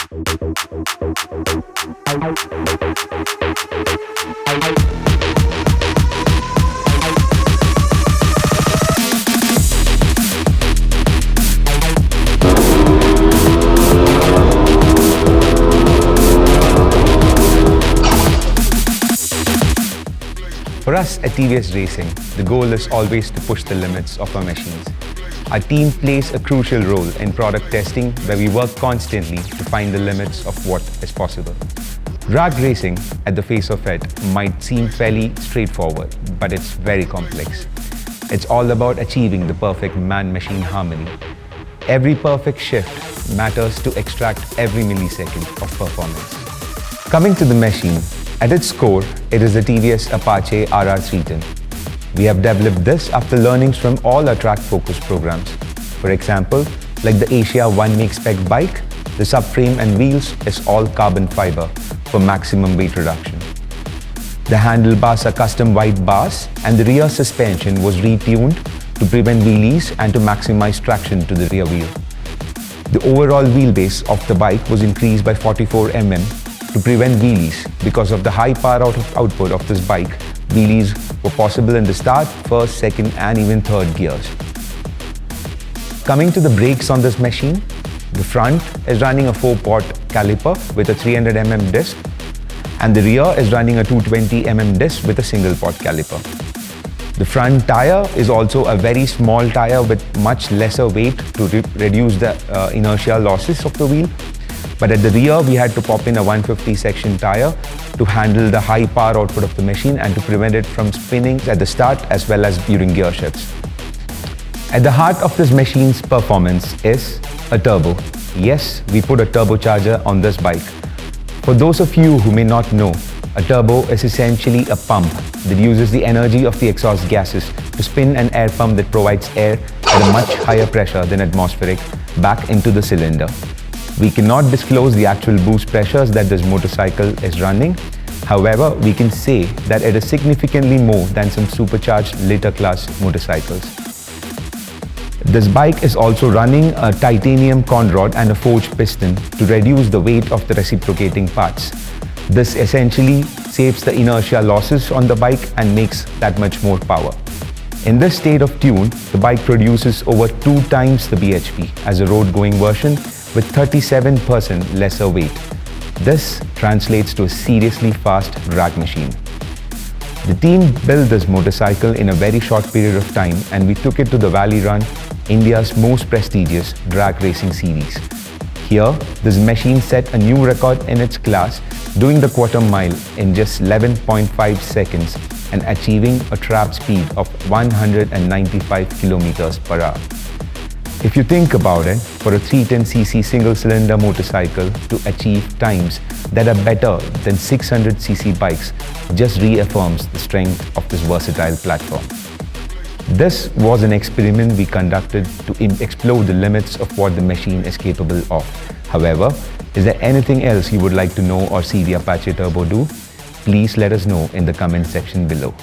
For us at TVS Racing, the goal is always to push the limits of our machines. Our team plays a crucial role in product testing where we work constantly to find the limits of what is possible. Drag racing, at the face of it, might seem fairly straightforward, but it's very complex. It's all about achieving the perfect man-machine harmony. Every perfect shift matters to extract every millisecond of performance. Coming to the machine, at its core, it is the TVS Apache RR 310. We have developed this after learnings from all our track focus programs. For example, like the Asia 1 make spec bike, the subframe and wheels is all carbon fiber for maximum weight reduction. The handlebars are custom white bars and the rear suspension was retuned to prevent wheelies and to maximize traction to the rear wheel. The overall wheelbase of the bike was increased by 44 mm to prevent wheelies. Because of the high power output of this bike, wheelies were possible in the start, first, second and even third gears. Coming to the brakes on this machine, the front is running a 4-pot caliper with a 300 mm disc and the rear is running a 220 mm disc with a single-pot caliper. The front tire is also a very small tire with much lesser weight to reduce the inertia losses of the wheel. But at the rear, we had to pop in a 150 section tire to handle the high power output of the machine and to prevent it from spinning at the start as well as during gear shifts. At the heart of this machine's performance is a turbo. Yes, we put a turbocharger on this bike. For those of you who may not know, a turbo is essentially a pump that uses the energy of the exhaust gases to spin an air pump that provides air at a much higher pressure than atmospheric back into the cylinder. We cannot disclose the actual boost pressures that this motorcycle is running. However, we can say that it is significantly more than some supercharged later class motorcycles. This bike is also running a titanium con rod and a forged piston to reduce the weight of the reciprocating parts. This essentially saves the inertia losses on the bike and makes that much more power. In this state of tune, the bike produces over 2 times the bhp as a road-going version with 37% lesser weight. This translates to a seriously fast drag machine. The team built this motorcycle in a very short period of time and we took it to the Valley Run, India's most prestigious drag racing series. Here, this machine set a new record in its class, doing the quarter mile in just 11.5 seconds and achieving a trap speed of 195 km per hour. If you think about it, for a 310cc single-cylinder motorcycle to achieve times that are better than 600cc bikes just reaffirms the strength of this versatile platform. This was an experiment we conducted to explore the limits of what the machine is capable of. However, is there anything else you would like to know or see the Apache Turbo do? Please let us know in the comment section below.